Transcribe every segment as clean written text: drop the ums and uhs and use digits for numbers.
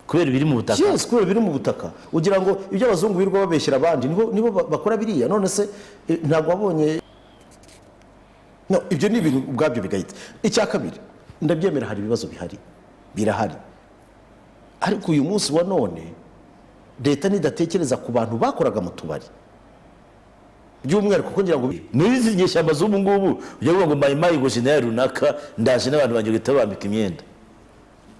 kubera biri mu butaka. Yes, kubera biri mu butaka. Ugira ngo ibyo abazungu birwa babeshyira abandi nibo bakora biriya, none se ntabwo wabonye. No, ibyo ni ibintu ubwabyo bigahita. Icya kabiri, ndabyemera hari ibibazo birahari. Ariko uyu munsi wa none leta nidatekereza ku bantu bakoraga mu tubari by'umwihariko kugira ngo n'izi nyeshyamba z'ubu ngubu ujya kuvuga ngo mayimayi ngo jenerali runaka ndaje n'abantu banjye guhita bambika imyenda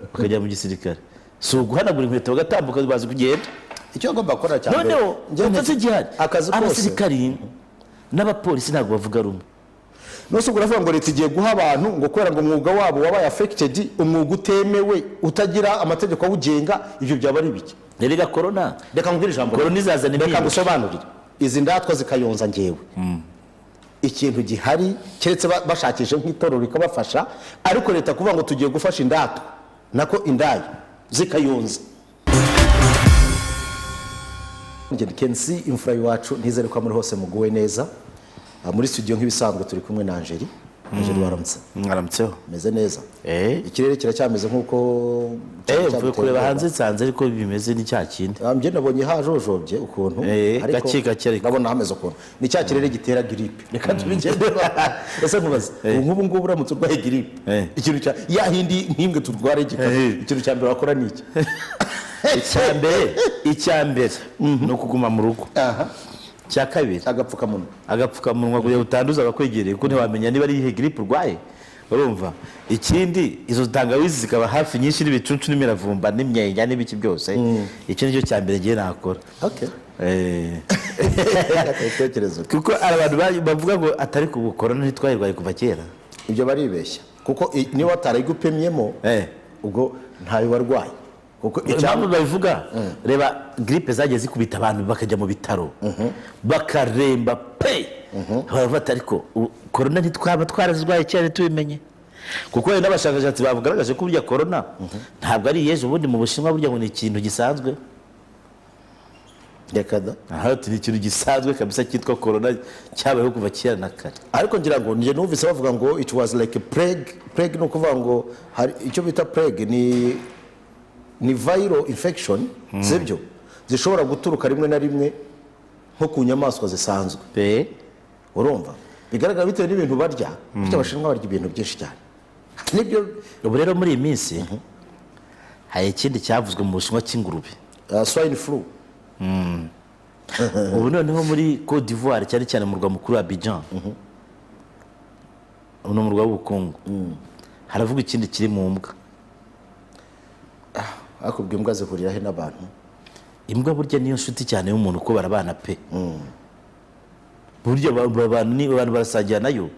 bakajya mu gisirikare, si uguhanagura inkweto bagatambuka bazi kugenda. icyo agomba gukora cyane noneho njye gihari akazi kose abasirikari n'abapolisi ntabwo bavuga rumwe. Nose uravuga ngo leta igiye guha abantu ngo kwera ngo umwuga wabo wabaye affected, umwuga utemewe utagira amategeko awugenga, ibyo byaba ari biki? Nerega corona, reka ngubwire ijambo, corona izazana ibintu, reka gusobanurira izi ndatwa zikayonza ngewe. Ikintu gihari keretse bashakije nk'itorero rikabafasha, ariko leta kuvuga ngo tugiye gufasha indatwa nako indayo zikayonza. Njye Kensi imfura yacu ntizere ko muri hose muguwe neza. Muri studio nk'ibisanzwe turi kumwe na Angeli. Angeli waramutse. Mwaramutseho. Meze neza. Ikirere kiracyameze nkuko vuye kureba hanze sanze ariko bimeze ni cya kindi. Njye nabonye hajojobye ukuntu, ariko gake ndabona hameze ukuntu. Ni cya kirere gitera grippe. Reka tubigende. Ese nkubaze, nk'ubu ngubu uramutse urwaye grippe. Ikintu cya yahindi ntimbwe turware gikaze. Ikintu cya mbere wakora niki? Icyambere no kuguma mu rugo. Cya kabiri agapfukamunwa kugira utanduza abakwegereye kuko ntiwamenya niba ari ihe grippe urwaye, urumva. Ikindi izo tangawizi zikaba hafi nyinshi n'ibicuncu n'imiravumba n'imyenya n'ibiki byose. Icyo nicyo cya mbere ngiye nakora. Kuko abantu bavuga ngo atari ku corona ntitwayirwaye kuva kera, ibyo baribeshya kuko niba atarayigupemyemo ubwo ntayo warwaye. Kuko icyamu babivuga, reba grippe zagiye zikubita abantu bakajya mu bitaro bakaremba pe, bafata ariko corona ntitwaba twarazirwaye cyane tubimenye. Kuko n'abashakashatsi bavugaragaje ko burya corona ntabwo ari yeje ubundi mu Bushinwa burya ngo ni ikintu gisanzwe. Yakada ni ikintu gisanzwe kabisa cyitwa corona cyabayeho kuva kera na kare. Ariko ngira ngo nje numvise bavuga ngo it was like a plague no kuvuga ngo hari icyo bita plague ni viral infection zibyo zishobora guturuka rimwe na rimwe nko ku nyamaswa zisanzwe. Urumva bigaragara bitewe n'ibintu barya, bityo abashinwa barya ibintu byinshi cyane. Nibyo ubu rero muri iyi minsi hari ikindi cyavuzwe mu Bushinwa cy'ingurube, swine flu. Ubu noneho muri Côte d'Ivoire cyane cyane mu murwa mukuru wa Abidjan, uno murwa w'ubukungu, haravuga ikindi kiri mu mbwa. Akubwa imbwa zihurira he n'abantu? Imbwa burya niyo nshuti cyane y'umuntu uko barabana pe. Burya abantu barasangira nayo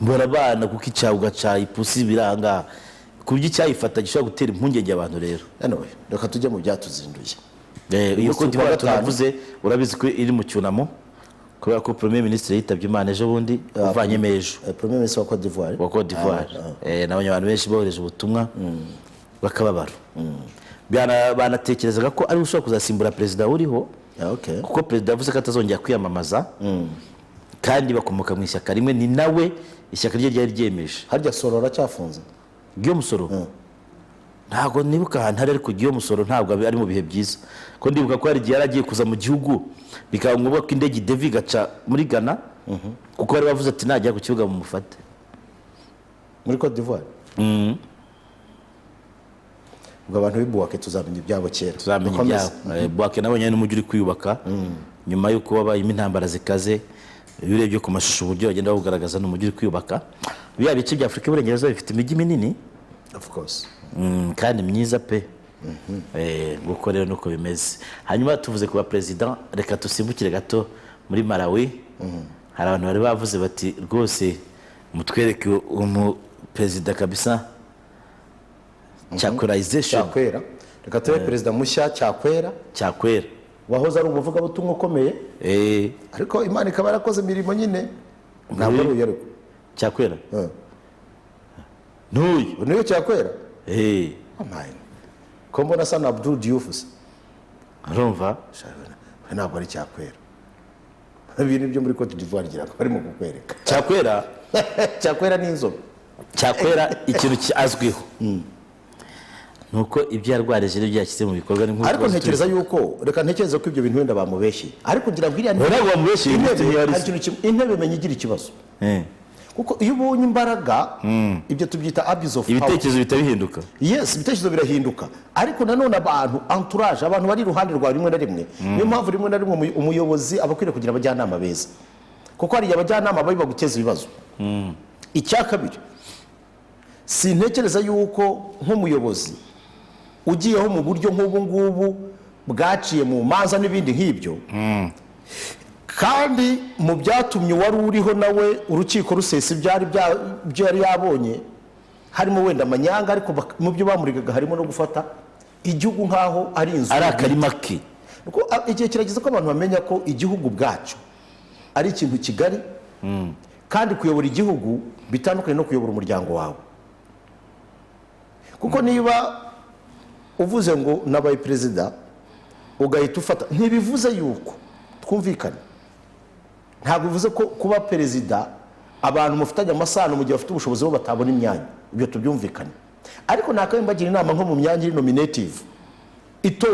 barabana kuko icyaha ugaca ipusi biranga ku buryo icyayifata gishobora gutera impungenge abantu. Rero reka tujye mu byatuzinduye. Iyo Côte d'Ivoire tunavuze urabizi ko iri mu cyunamo kubera ko Premier Ministre yitabye Imana ejo bundi uvanyemo ejo. Premier Ministre wa Côte d'Ivoire n'abanya abantu benshi bohereje ubutumwa bakababara. Banatekerezaga ko ari ushobora kuzasimbura perezida uriho, kuko perezida yavuze ko atazongera kwiyamamaza kandi bakomoka mu ishyaka rimwe, ni nawe ishyaka rye ryari ryemeje. Harya Sorora cyafunze Guillaume Soro ntabwo nibuka ahantu hari, ariko Guillaume Soro ntabwo ari mu bihe byiza, ko ndibuka ko hari igihe yaragiye kuza mu gihugu bikaba ngombwa ko indege Devi gaca muri Ghana, kuko bari bavuze ati najya ku kibuga mu mufate muri Côte d'Ivoire. Ubwo abantu b'Ibuwake tuzamenya ibyabo kera, tuzamenya ibyabo. Buwake nabonye n'umujyi uri kwiyubaka nyuma y'uko wabayemo intambara zikaze. Iyo urebye ku mashusho uburyo bagenda babugaragaza n'umujyi uri kwiyubaka. Biya bice bya Afurika y'Uburengerazuba bifite imijyi minini, of course, kandi myiza pe. Nguko rero nuko bimeze. Hanyuma tuvuze kuba president, reka tusimbukire gato muri Malawi. Hari abantu bari bavuze bati rwose mutwereke umu president kabisa Chakwerization. Reka turebe perezida mushya Chakwera wahoze ari umuvugabutumwa ukomeye, ariko Imana ikaba yarakoze imirimo nyine. Ntabwo ari uyu ariko Chakwera n'uyu Chakwera ko mbona asa na Abdul Diouf. Urumva ntabwo ari Chakwera. Ibintu byo muri Côte d'Ivoire gira ko barimo kukwereka Chakwera ni inzobe. Chakwera ikintu azwiho nuko ibyo yarwarije n'ibyo yashyize mu bikorwa ni nk'uko ariko ntekereza yuko reka ntekereza ko ibyo bintu wenda bamubeshye ariko ngira ngo iriya ntabwo bamubeshye intebe menya igira ikibazo kuko iyo ubonye imbaraga ibyo tubyita abuse of power, ibitekerezo bihita bihinduka. yes, ibitekerezo birahinduka, ariko nanone abantu entourage, abantu bari iruhande rwawe rimwe na rimwe, niyo mpamvu rimwe na rimwe umuyobozi aba akwiriye kugira abajyanama beza, kuko hari abajyanama bari baguteza ibibazo. Icya kabiri, sintekereza yuko nk'umuyobozi ugiyeho mu buryo nk'ubu ngubu bwaciye mu manza n'ibindi nk'ibyo, kandi mu byatumye wari uriho nawe urukiko rusesa ibyo yari yabonye harimo wenda amanyanga, ariko mu byo bamurigaga harimo no gufata igihugu nk'aho ari inzu, ari akarima ke. Igihe kirageze ko abantu bamenya ko igihugu bwacu ari ikintu kigari, kandi kuyobora igihugu bitandukanye no kuyobora umuryango wawe. Kuko niba uvuze ngo nabaye perezida ugahita ufata, ntibivuze yuko, twumvikane, ntabwo bivuze ko kuba perezida abantu mufitanye amasano mu gihe bafite ubushobozi bo batabona imyanya, ibyo tubyumvikane. Ariko nakaye mbagira inama nko mu myanya iri nominative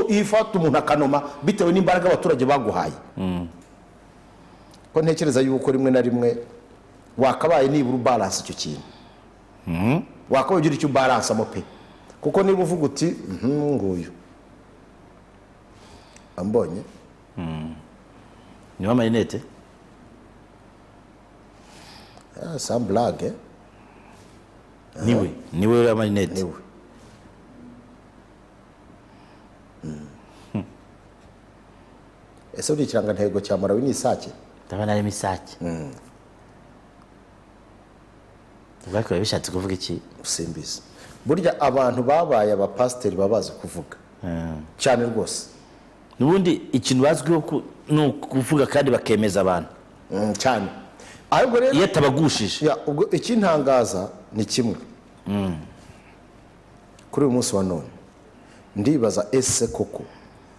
ifata umuntu akanoma bitewe n'imbaraga abaturage baguhaye. Ko ntekereza yuko rimwe na rimwe wakabaye nibura ubalance icyo kintu, wakabaye ugira icyo ubalance mo pe, kuko niba uvuga uti nguyu ambonye niba marinette sans blague, niwe ya marinette, niwe ese uri ikirangantego cya Malawi ni isake? ndabona ari misake. ubwo bishatse kuvuga iki? Simbizi. Burya abantu babaye abapasiteri babazi kuvuga cyane rwose, n'ubundi ikintu bazwiho ni ukuvuga kandi bakemeza abantu cyane. Ahubwo rero iyo atabagushije, ubwo ikintangaza ni kimwe, kuri uyu munsi wa none ndibaza, ese koko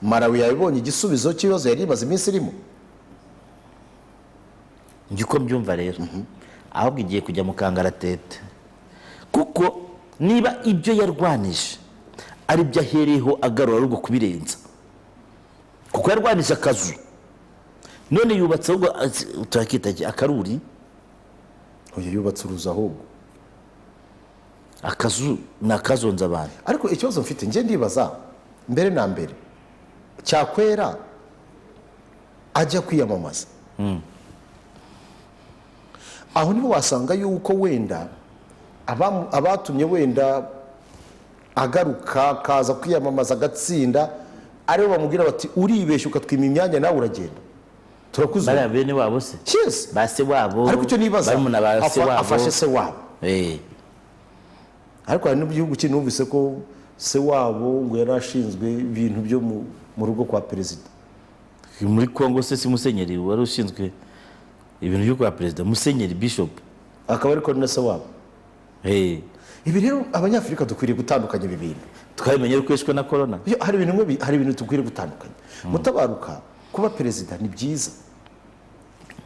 Malawi yabibonye igisubizo cy'ibibazo yari imaze iminsi irimo? ngiko mbyumva rero, ahubwo igiye kujya mu kangaratete, kuko niba ibyo yarwanije ari byo ahereyeho agarura ahubwo kubirenza, kuko yarwanije akazu none yubatse ahubwo turakita akaruri. Oya, yubatse uruzi, ahubwo akazu ni akazonza abantu. Ariko ikibazo mfite njye ndibaza, mbere na mbere cyakwera ajya kwiyamamaza, aho niho wasanga yuko wenda abatumye wenda agaruka kaza kwiyamamaza agatsinda aribo bamubwira bati uribeshya ukatwima imyanya nawe uragenda turakuzura. Bariya bene wabo se? Yes. Base wabo. Ariko icyo nibaza, afashe se wabo. Ariko hari n'igihugu kindi numvise ko se wabo ngo yari ashinzwe ibintu byo mu rugo kwa perezida. Muri Kongo se si Musenyeri wari ushinzwe ibintu byo kwa perezida, Musenyeri Bishop akaba ariko ni se wabo. Ibi rero abanyafurika dukwiriye gutandukanya ibi bintu, twabimenye rukweshwe na corona. Hari ibintu dukwiriye gutandukanya. Mutabaruka kuba perezida ni byiza,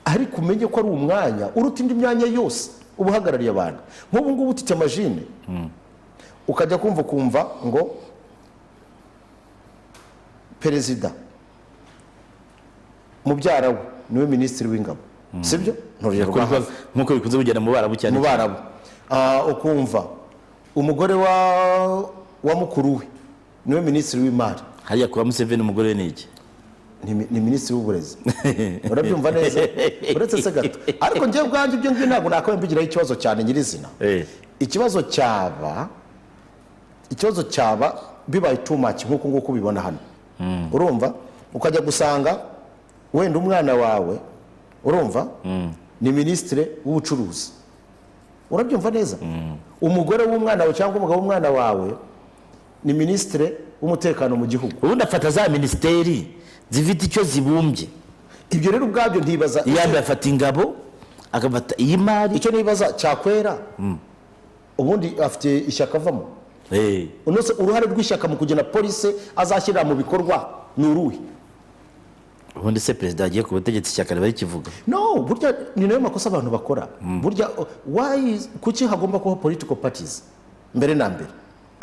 ariko umenye ko ari umwanya uruta indi myanya yose uba uhagarariye abantu. Nk'ubu ngubu utite amajine ukajya kumva ngo perezida mubyara we niwe minisitiri w'ingabo, sibyo? Nk'uko bikunze kugenda mu Barabu cyane. Mu Barabu ukumva umugore wa mukuru we niwe minisitiri w'imari. Hariya kuba Museveni umugore we ni iki? Ni minisitiri w'uburezi. Urabyumva neza? Uretse se gato. Ariko njye ubwanjye ibyo ngibyo ntabwo nakabaye mbigiraho ikibazo cyane nyirizina. Ikibazo cyaba bibaye too much nk'uko nguko ubibona hano. Urumva? Ukajya gusanga wenda umwana wawe, urumva, ni minisitiri w'ubucuruzi. Urabyumva neza? Umugore w'umwana wawe cyangwa umugabo w'umwana wawe ni minisitiri w'umutekano mu gihugu. Ubundi afata za minisiteri zifite icyo zibumbye. Ibyo rero ubwabyo ntibaza, iyambe afata ingabo agafata iy'imari. Icyo nibaza cyakwera ubundi afite ishyaka avamo. Unose uruhare rw'ishyaka mu kugena polisi azashyirira mu bikorwa ni uruhe? Ubundi se perezida agiye ku butegetsi ishyaka riba rikivuga? No, burya ni nayo makosa abantu bakora. Burya kuki hagomba kuba political parties mbere na mbere?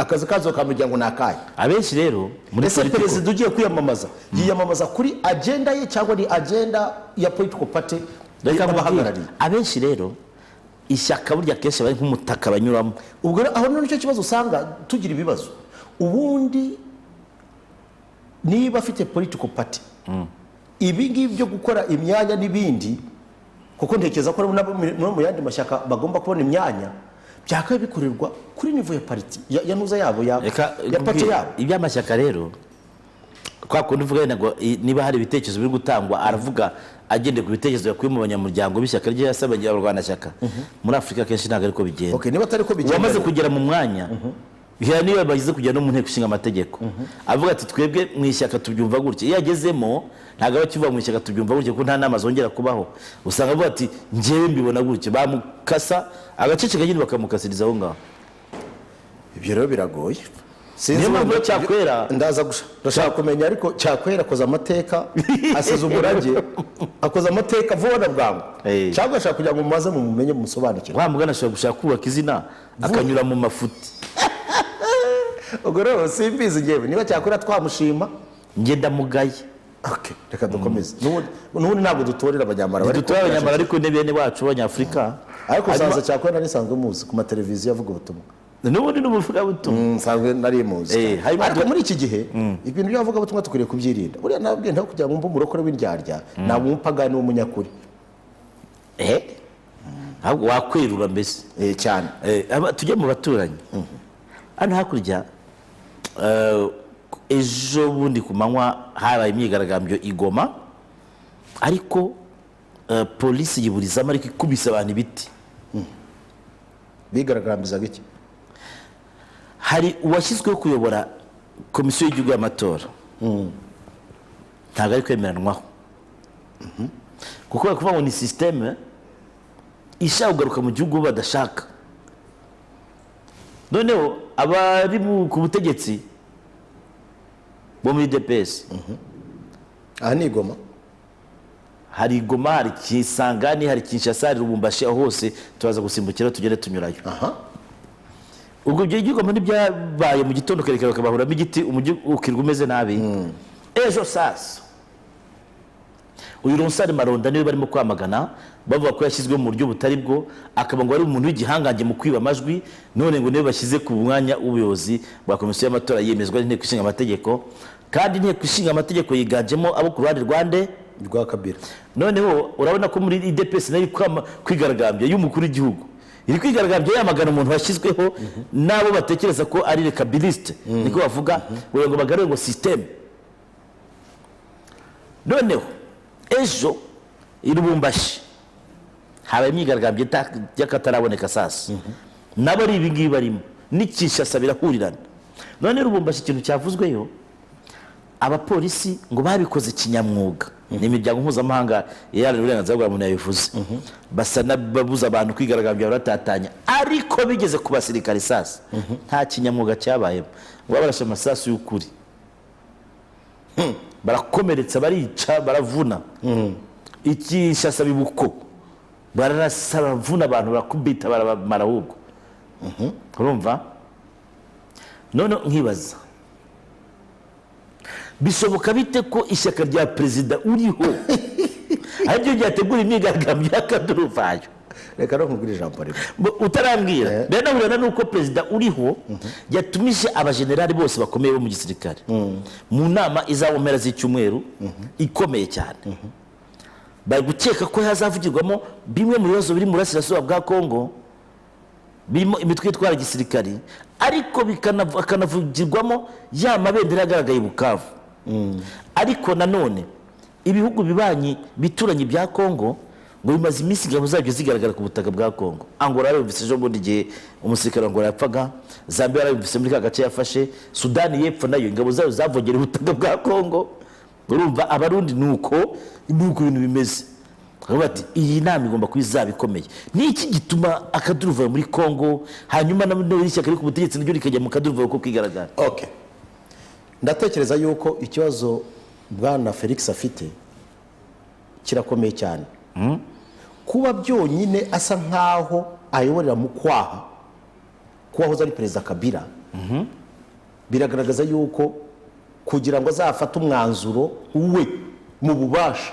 akazi kazo kamujya ngo nakaye. abenshi rero muri Ese politiko perezida ugiye kwiyamamaza yiyamamaza kuri agenda ye cyangwa ni agenda ya political party reka nkubwire, y'abahagarariye? abenshi rero ishyaka burya kenshi bari nk'umutaka banyuramo. Ubwo aho none nicyo kibazo usanga tugira ibibazo. Ubundi niba afite political party ibi ngibi byo gukora imyanya n'ibindi, kuko ntekereza ko no mu yandi mashyaka bagomba kubona imyanya, byakaye bikorerwa kuri nivo ya party ya nuza yabo ya party yabo. Iby'amashyaka rero kwa kundi uvuga ngo niba hari ibitekerezo biri gutangwa aravuga agende ku bitekerezo yakuye mu banyamuryango b'ishyaka rye yasabanye abarwanashyaka. Muri Afurika kenshi ntabwo ariko bigenda. Okay, niba atari ko bigenda wamaze kugera mu mwanya niba bagize kugera no mu nteko ishinga amategeko avuga ati twebwe mu ishyaka tubyumva gutya, iyo agezemo ntabwo aba akiva mu ishyaka tubyumva gutya kuko nta nama zongera kubaho. Usanga avuga ati njyewe mbibona gutya, bamukasa agaceceka nyine bakamukasiriza aho ngaho. Ibyo rero biragoye. Niyo mpamvu Cyakwera ndaza ndashaka kumenya, ariko Cyakwera akoze amateka asize umurage, akoze amateka vuba na bwangu, cyangwa ashaka kugira ngo mumaze mu mumenye musobanukirwe. Wa mugana ashobora gushaka kubaka izina akanyura mu mafuti. Ubwo rero simbizi ngewe niba Cyakwera twamushima ngenda mugaye. Okay, reka dukomeze. N'ubundi ntabwo dutorera abanyamara, ariko ne bene wacu b'Abanyafurika. Ariko usanze Cyakwera nisanzwe muzi ku mateleviziyo avuga ubutumwa. N'ubundi n'umuvuga butumwa. Nsanzwe nari muzi. Ariko muri iki gihe ibintu byavuga butumwa tukwiriye kubyirinda. Buriya nabwiye ntaho kugira ngo mbe umurokore w'indyarya, ntabwo umupagani w'umunyakuri. Ahubwo wakwerura mbese. Cyane. Tujye mu baturanyi. Hano hakurya ejo bundi ku manywa habaye imyigaragambyo i Goma, ariko polisi yiburizamo ariko ikubise abantu ibiti. Bigaragambirizaga iki? Hari uwashyizweho kuyobora komisiyo y'igihugu y'amatora, ntabwo ari kwemeranwaho kuko bakuvuga ngo ni sisiteme ishaka kugaruka mu gihugu badashaka. Noneho abari ku butegetsi bo muri DPS, aha ni Goma, hari Goma, hari Kisangani, hari Kinshasa, hari Lubumbashi, aho hose turaza gusimbukira tugende tunyurayo. Ubwo ibyo gihugu ntibyabaye mu gitondo kerekera bakabahuramo igiti umujyi ukirwa umeze nabi. Ejo sasa uyu Ronsari Maronda niwe barimo kwamagana bavuga ko yashyizwe mu buryo butari bwo, akaba ngo ari umuntu w'igihangange mu kwiba amajwi, none ngo niwe bashyize ku mwanya w'ubuyobozi bwa komisiyo y'amatora yemezwa n'inteko ishinga amategeko, kandi inteko ishinga amategeko yiganjemo abo ku ruhande rwande rwa Kabila. Noneho urabona ko muri IDPS nayo kwigaragambya y'umukuru w'igihugu iri kwigaragambya yamagana umuntu washyizweho nabo batekereza ko ari rekabiliste, niko bavuga ngo bagarure ngo system. Noneho ejo i Lubumbashi habaye imyigaragambyo y'akataraboneka sasa, nabo ari ibi ngibi barimo n'Kinshasa birahurirana. None Lubumbashi ikintu cyavuzweyo, abapolisi ngo babikoze kinyamwuga, ni imiryango mpuzamahanga iharanira uburenganzira bwa muntu yabivuze, basa n'ababuza abantu kwigaragambya baratatanya, ariko bigeze ku basirikare sasa nta kinyamwuga cyabayemo, ngo barashe amasasu y'ukuri, barakomeretsa, barica, baravuna. Kinshasa bibuko bararasa, baravuna abantu, barakubita, barabamara ahubwo. Urumva? None nkibaza bishoboka bite ko ishyaka rya perezida uriho aribyo ryategura imyigaragambyo y'akaduruvayo? Reka no nkubwira ijambo rimwe utarambwira. Benahurana nuko perezida uriho yatumije abajenerali bose bakomeye bo mu gisirikare mu nama izaba mu mpera z'icyumweru ikomeye cyane. Bari gukeka ko hazavugirwamo bimwe mu bibazo biri mu burasirazuba bwa Kongo, birimo imitwe itwara gisirikare, ariko bikanavugirwamo ya mabendera agaragaye i Bukavu. Ariko nanone ibihugu bibanyi bituranye bya Kongo ngo bimaze iminsi ingabo zabyo zigaragara ku butaka bwa Kongo. Angola yarumvise ejo bundi igihe umusirikare wa Angola yapfaga, Zambia yarumvise muri ka gace yafashe, Sudani y'Epfo nayo ingabo zayo zavogera ubutaka bwa Kongo. Urumva abarundi nuko ibintu bimeze. Bati iyi nama igomba kuba izaba ikomeye. Ni iki gituma akaduruvayo muri Kongo hanyuma n'abandi ishyaka riri ku butegetsi n'iryo rikajya mu kaduruvayo ko kwigaragara? Okay, ndatekereza yuko ikibazo bwana Felix afite kirakomeye cyane. Kuba byonyine asa nkaho ayoborera mu kwaha kuwahoze ari perezida Kabila biragaragaza yuko kugira ngo azafate umwanzuro we mu bubasha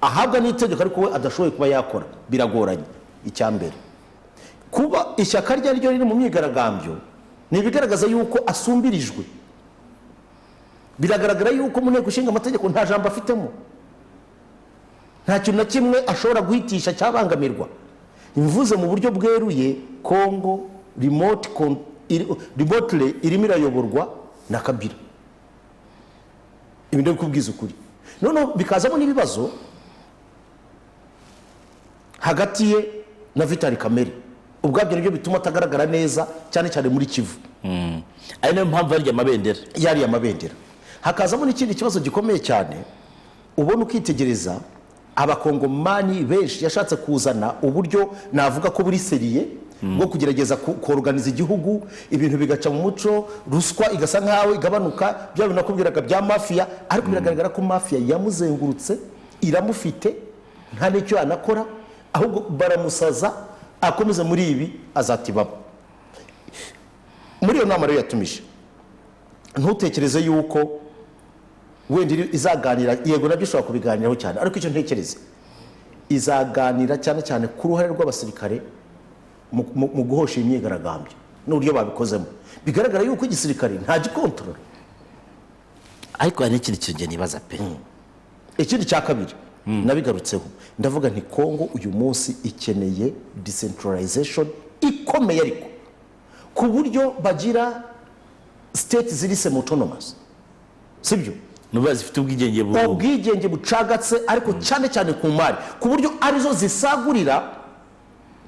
ahabwa n'itegeko ariko we adashoboye kuba yakora biragoranye. Icya mbere, kuba ishyaka rye ryo riri mu myigaragambyo ni ibigaragaza yuko asumbirijwe. Biragaragara yuko mu nteko ishinga amategeko nta jambo afitemo, nta kintu na kimwe ashobora guhitisha cyabangamirwa. Imvuze mu buryo bweruye, Congo remotely irimo irayoborwa na Kabila. Ibi ndabikubwiza ukuri. Noneho bikazamo n'ibibazo hagati ye na Vital Kamerhe, ubwabyo nibyo bituma atagaragara neza cyane cyane muri Kivu. Ari nayo mpamvu yari amabendera. Hakazamo n'ikindi kibazo gikomeye cyane, ubona ukitegereza abakongomani benshi yashatse kuzana uburyo navuga ko buri seriye bwo kugerageza kuorganiza igihugu, ibintu bigaca mu muco, ruswa igasa nkaho igabanuka, bya bintu nakubwiraga bya mafia, ariko biragaragara ko mafia yamuzengurutse, iramufite, nta n'icyo yanakora, ahubwo baramusaza, akomeza muri ibi azatibamo. Muri iyo nama rero yatumije, ntutekereze yuko wenda izaganira, yego nabyo ushobora kubiganiraho cyane, ariko icyo ntekereze izaganira cyane cyane ku ruhare rw'abasirikare mu guhosha imyigaragambyo n'uburyo babikozemo. Bigaragara yuko igisirikare nta gikontorora. Ariko hari n'ikindi kintu nibaza pe. Ikindi cya kabiri nabigarutseho, ndavuga nti Congo uyu munsi ikeneye decentralization ikomeye, ariko ku buryo bagira state ziri semi-autonomous, sibyo? Nuba zifite ubwigenge bucagatse, ariko cyane cyane ku mari, ku buryo arizo zisagurira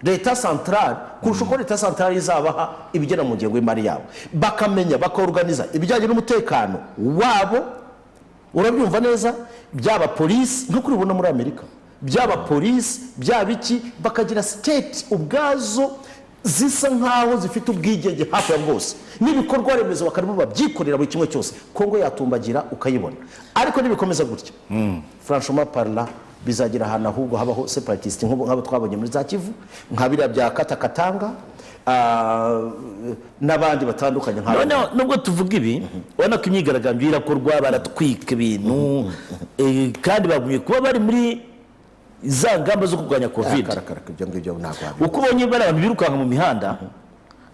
leta centrale kurusha uko leta centrale izabaha ibigena mu ngengo y'imari yabo, bakamenya bakaorganiza ibijyanye n'umutekano wabo. Urabyumva neza, byaba polisi nko kuri ubona muri Amerika, byaba polisi byaba iki, bakagira state ubwazo zisa nkaho zifite ubwigenge hafi ya bwose, n'ibikorwa remezo bakarimo babyikorera buri kimwe cyose. Kongo yatumbagira ukayibona, ariko nibikomeza gutya franchement parla bizagira ahantu ahubwo habaho separatist nk'abo twabonye muri za Kivu, nka biriya bya Katanga n'abandi batandukanye. Nubwo tuvuga ibi, ubona ko imyigaragambyo irakorwa, baratwika ibintu, kandi bagumye kuba bari muri za ngamba zo kurwanya covid. Uko ubonye bari abantu birukanka mu mihanda,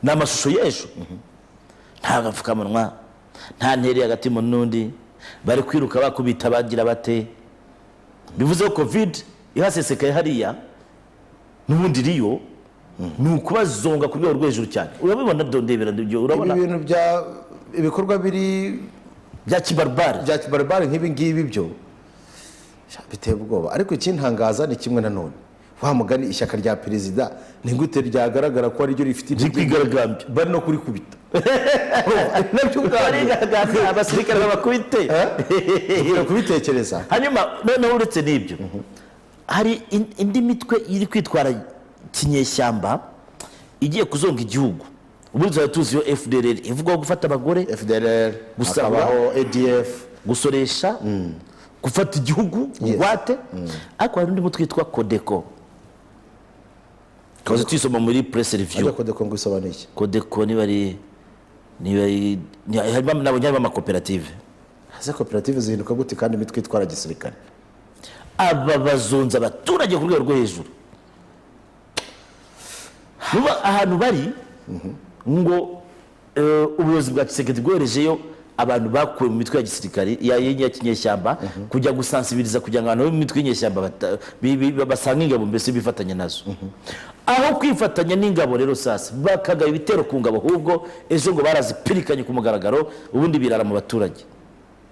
ni amashusho y'ejo, nta gapfukamunwa, nta nteri hagati mu n'undi, bari kwiruka bakubita bagira bate. Bivuze ko covid ihasesekaye hariya n'ubundi riyo ni ukubazonga ku rwego rwo hejuru cyane. Urabibona ndondebera ibyo, urabona ibintu bya ibikorwa biri bya kibarabara nk'ibi ngibi byo biteye ubwoba. Ariko ikintangaza ni kimwe nanone, wa mugani ishyaka rya perezida ni gute ryagaragara ko ari ryo rifite kwigaragambya, bari no kuri kubita nabyo ubwabyo abasirikare babakubite kubitekereza. Hanyuma noneho uretse n'ibyo, hari indi mitwe iri kwitwara kinyeshyamba igiye kuzonga igihugu. Ubundi tuba tuzi yo FDLR ivuga gufata abagore, FDLR gusabaho ADF, gusoresha, gufata igihugu ngwate. Ariko hari undi mutwe witwa Codeco, kaza twisoma muri press review. Codeco ngo isobanuye iki? Codeco ni bari harimo n'abanyarwanda b'amakoperative. Haze koperative zihinduka gute kandi imitwe itwara gisirikare? Aba bazonza abaturage ku rwego rwo hejuru. Nuba ahantu bari ngo ubuyobozi bwa Tshisekedi bwoherejeyo abantu bakuwe mu mitwe ya gisirikare ya kinyeshyamba kujya gusansibiriza kugira ngo abantu mu mitwe y'inyeshyamba basanga ingabo mbese bifatanya nazo. Aho kwifatanya n'ingabo rero sasa bakagaba ibitero ku ngabo, ahubwo ejo ngo barazipirikanye ku mugaragaro, ubundi birara mu baturage.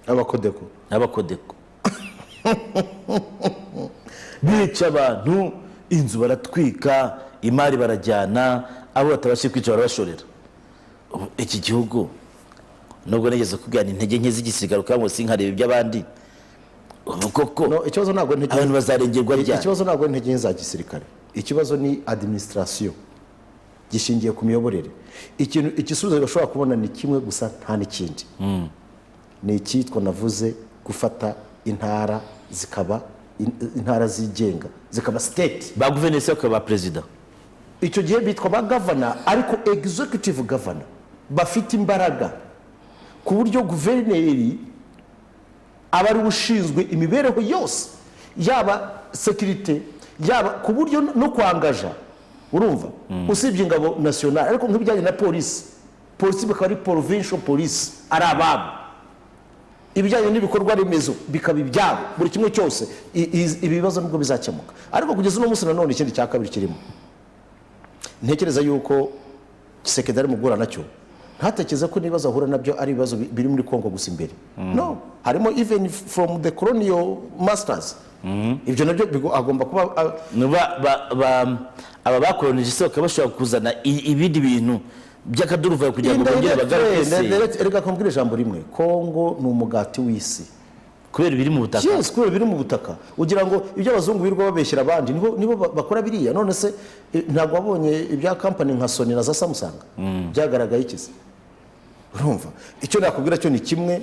Abakodeko bica abantu, inzu baratwika, imari barajyana, abo batabashije kwica barabashorera. Iki gihugu nubwo nigeze kugana intege nke z'igisirikare kandi sinkareba iby'abandi, koko ikibazo ntabwo abantu bazarengerwa ryari. Ikibazo ntabwo intege nke za gisirikare, ikibazo ni administration gishingiye ku miyoborere. Igisubizo gashobora kubona ni kimwe gusa, nta n'ikindi. Ni icyitwa navuze gufata intara zikaba intara zigenga, zikaba state, ba guverineri bakaba president. Icyo gihe bitwa ba governor, ariko executive governor bafite imbaraga ku buryo guverineri aba ari ushinzwe imibereho yose yaba sekirite yaba ku buryo no kwangaja urumva usibye ingabo nationale ariko nk'ibijyanye na polisi bakaba ari provincial police ari ababo ibijyanye n'ibikorwa remezo bikaba ibyabo buri kimwe cyose ibibazo nubwo bizakemuka ariko kugeza uno munsi nanone ikindi cya kabiri kirimo ntekereza yuko Tshisekedi ari mu guhura nacyo ntatekereza ko n'ibibazo ahura nabyo ari ibibazo biri muri Congo gusa imbere no harimo even from the colonial masters ibyo nabyo agomba kuba aba bakolonije se bakaba bashobora kuzana ibindi bintu by'akaduruvayo kugira ngo bongere bagaruke reka kumbwira ijambo rimwe Congo ni umugati w'isi kubera ibiri mu butaka yes kubera ibiri mu butaka ugira ngo ibyo abazungu birirwa babeshyira abandi nibo bakora biriya none se ntabwo wabonye ibya company nka Sony na za Samsung byagaragaye ikize urumva icyo nakubwira cyo ni kimwe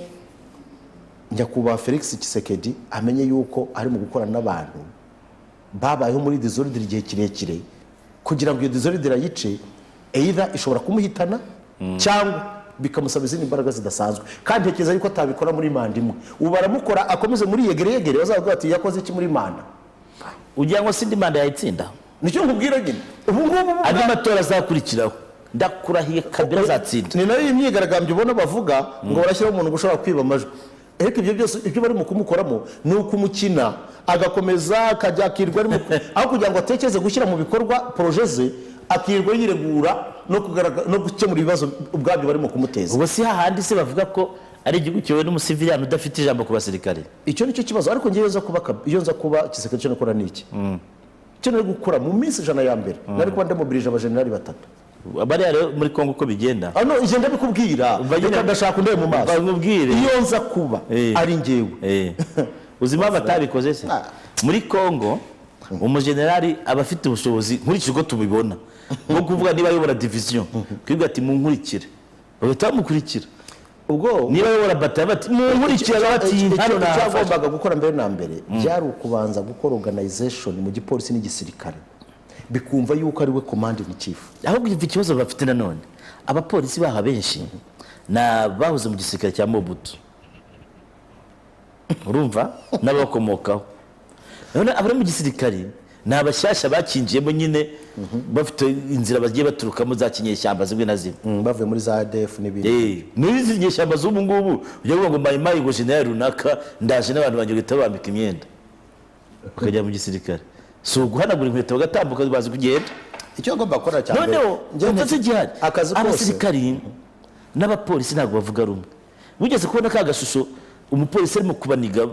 Nyakubahwa Felix Tshisekedi amenye yuko ari mu gukorana n'abantu babayeho muri disorder igihe kirekire kugira ngo iyo disorder ayice either ishobora kumuhitana cyangwa bikamusaba izindi imbaraga zidasanzwe kandi ntekereza yuko atabikora muri manda imwe ubu baramukora akomeze muri yegere bazavuga ati yakoze iki muri manda ugira ngo sindi manda yayitsinda nicyo nkubwira nyine ubu ngubu andi matora azakurikiraho ndakurahiye Kabila azatsinda ni nayo imyigaragambyo ubona bavuga ngo barashyiraho umuntu ushobora kwiba amajwi ariko ibyo byose ibyo bari mu kumukoramo ni ukumukina agakomeza akajya akirwa aho kugira ngo atekereze gushyira mu bikorwa poroje ze akirwa yiregura no gukemura ibibazo ubwabyo barimo kumuteza ubwo si hahandi se bavuga ko ari igihugu cyowe n'umusiviliani udafite ijambo ku basirikare icyo nicyo kibazo ariko ngewe iyo nza kuba Tshisekedi cyo nakora niki cyo nari gukora mu minsi 100 ya mbere nari kuba ndemobilije abajenerali 3 bari rero muri Kongo uko bigenda no ije ndabikubwira reka ndashaka ndeye mu maso bamubwire iyo nza kuba ari ngewe uzima batabikoze se muri Kongo umujenerali abafite ubushobozi nkurikije uko tubibona nko kuvuga niba ayobora division kwibwa ati munkurikire bagahita bamukurikira ubwo niba ayobora bataye bati munkurikire bati hano nagombaga gukora mbere na mbere byari ukubanza gukora organization mu gipolisi n'igisirikare bikumva yuko ari we command in chief ahubwo ikibazo bafite nanone abapolisi baha benshi na bahoze mu gisirikare cya Mobutu urumva n'abakomokaho none abari mu gisirikare ni abashyashya bakinjiyemo nyine bafite inzira bagiye baturukamo za kinyeshyamba zimwe na zimwe bavuye muri za ADF n'ibindi muri izi nyeshyamba z'ubu ngubu ujya kuvuga ngo mayimayi ngo generali runaka ndaje n'abantu banjye bahita bambika imyenda bakajya mu gisirikare si uguhanagura inkweto bagatambuka bazi kugenda icyo agomba gukora cyane noneho utatse gihari abasirikari n'abapolisi ntabwo bavuga rumwe bugeze kubona ka gashusho umupolisi arimo kubaniga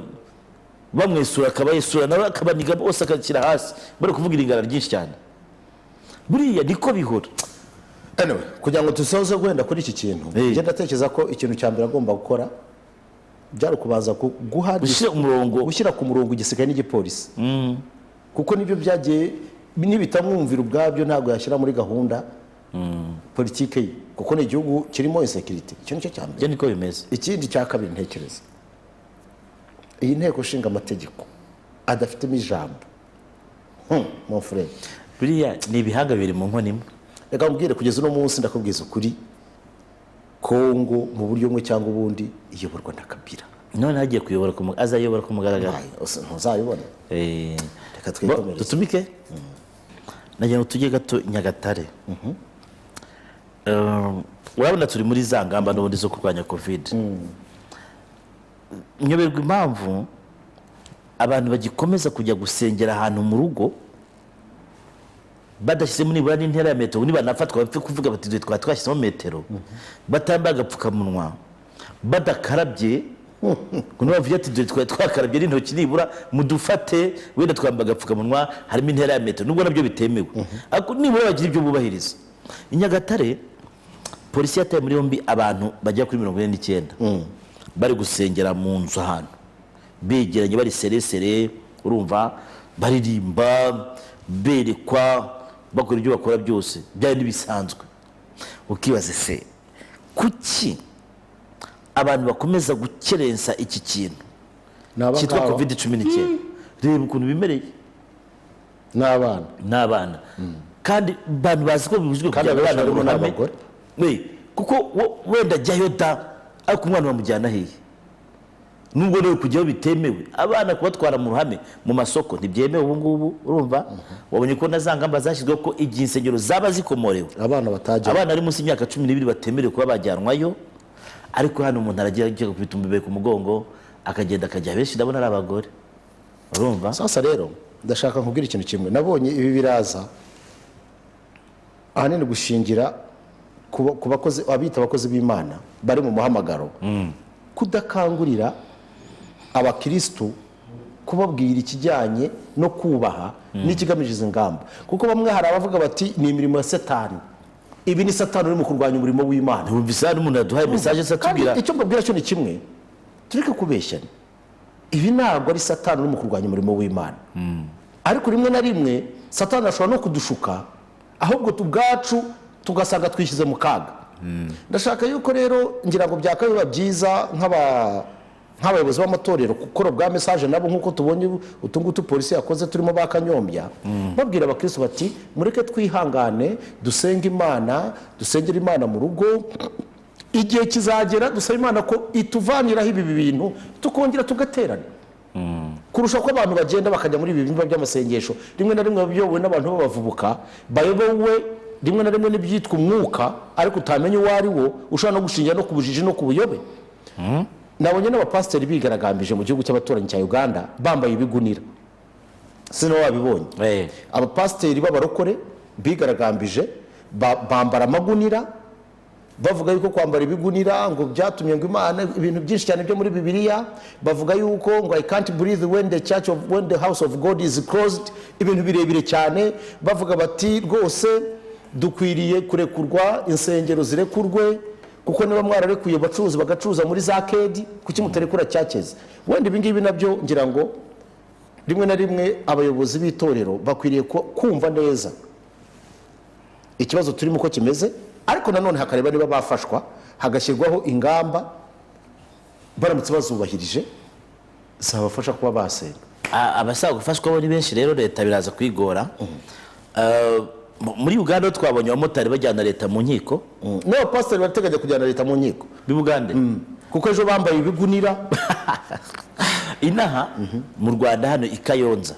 bamwesura akabayesura nawe akabaniga bose akakira hasi bari kuvuga iringana ryinshi cyane buriya niko bihora anyway kugira ngo dusoze gwenda kuri iki kintu nje ndatekereza ko ikintu cya mbere agomba gukora byari kubanza gushyira ku murongo igisirikare n'igipolisi kuko nibyo byagiye nibitamwumvira ubwabyo ntabwo yashyira muri gahunda politike ye kuko ni igihugu kirimo insecurity icyo nicyo cya mbere niko bimeze ikindi cya kabiri ntekereza iyi nteko ishinga amategeko adafitemo ijambo mon frère buriya ni ibihanga bibiri mu nkono imwe reka mbwire kugeza uno munsi ndakubwiza ukuri Kongo mu buryo bumwe cyangwa ubundi iyoborwa na Kabila none hagiye kuyobora azayobora ku mugaragaro ntuzayibona reka twikomereze dutumike nagira ngo tujye gato Nyagatare urabona turi muri za ngamba n'ubundi zo kurwanya covid nyoberwa impamvu abantu bagikomeza kujya gusengera ahantu mu rugo badashyizemo nibura n'intera ya metero nibanafatwa bapfe kuvuga bati twashyizemo metero batambaye agapfukamunwa badakarabye kuno bavuye ati twakarabye n'intoki nibura mudufate wenda twambaye agapfukamunwa harimo intera ya metero nubwo nabyo bitemewe ariko nibura bagira ibyo bubahiriza i Nyagatare polisi yataye muri yombi abantu bajya kuri 49 bari gusengera mu nzu ahantu begeranye bari seresere urumva baririmba berekwa bakora ibyo bakora byose byari nibisanzwe ukibaze se kuki abantu bakomeza gukerensa iki kintu cyitwa covid-19 reba ukuntu bimereye n'abana kandi abantu bazi ko bibujijwe kandi abana barimo n'abagore kuko wenda jyayo da ariko umwana bamujyana hehe nubwo nawe kujyaho bitemewe abana kubatwara mu ruhame mu masoko ntibyemewe ubu ngubu urumva wabonye ko na za ngamba zashyizweho ko igihe insengero zaba zikomorewe abana batajya abana ari munsi y'imyaka 12 batemerewe kuba bajyanwayo ariko hano umuntu aragira gukubita umubebe ku mugongo akagenda akajya benshi ndabona ari abagore urumva sasa rero ndashaka nkubwira ikintu kimwe nabonye ibi biraza ahanini gushingira ku bakozi abita abakozi b'Imana bari mu muhamagaro kudakangurira abakristo kubabwira ikijyanye no kubaha n'ikigamije izi ngamba kuko bamwe hari abavuga bati ni imirimo ya Satani ibi ni Satani uri mu kurwanya umurimo w'Imana ubisa n'umuntu yaduhaye message satubwira icyo mbabwira cyo ni kimwe tureke kubeshyana ibi ntabwo ari Satani uri mu kurwanya umurimo w'Imana ariko rimwe na rimwe Satani ashobora no kudushuka ahubwo tubwacu tugasanga twishyize mu kaga ndashaka yuko rero ngira ngo byakabiba byiza nk'abayobozi b'amatorero gukora bwa message nabo nk'uko tubonye utungutu polisi yakoze turimo bakanyombya babwira abakristo bati mureke twihangane dusenge Imana dusengera Imana mu rugo igihe kizagera dusaba Imana ko ituvaniraho ibi bintu tukongera tugaterana kurusha ko abantu bagenda bakajya muri ibi bimba by'amasengesho rimwe na rimwe bayobowe n'abantu babavubuka bayobowe rimwe na rimwe n'ibyitwa umwuka ariko utamenye uwo ari wo ushobora no gushingira no kubujiji no kubuyobe nabonye n'abapasiteri bigaragambije mu gihugu cy'abaturanyi cya Uganda bambaye ibigunira sino wabibonye abapasiteri b'abarokore bigaragambije bambara amagunira bavuga yuko kwambara ibigunira ngo byatumye ngo Imana ibintu byinshi cyane byo muri Bibiliya bavuga yuko ngo I can't breathe when the house of God is closed ibintu birebire cyane bavuga bati rwose dukwiriye kurekurwa insengero zirekurwe kuko niba mwararekuye bacuruzi bagacuruza muri za kedi kuki mutarekura cyakeze wenda ibi ngibi nabyo ngira ngo rimwe na rimwe abayobozi b'itorero bakwiriye kumva neza ikibazo turimo uko kimeze ariko nanone hakareba niba bafashwa hagashyirwaho ingamba baramutse bazubahirije zabafasha kuba basenga abasaba gufashwa bo ni benshi rero leta biraza kwigora muri Uganda twabonye abamotari bajyana leta mu nkiko n'abapasiteri barateganya kujyana leta mu nkiko b'Ubugande kuko ejo bambaye ibigunira inaha mu Rwanda hano i Kayonza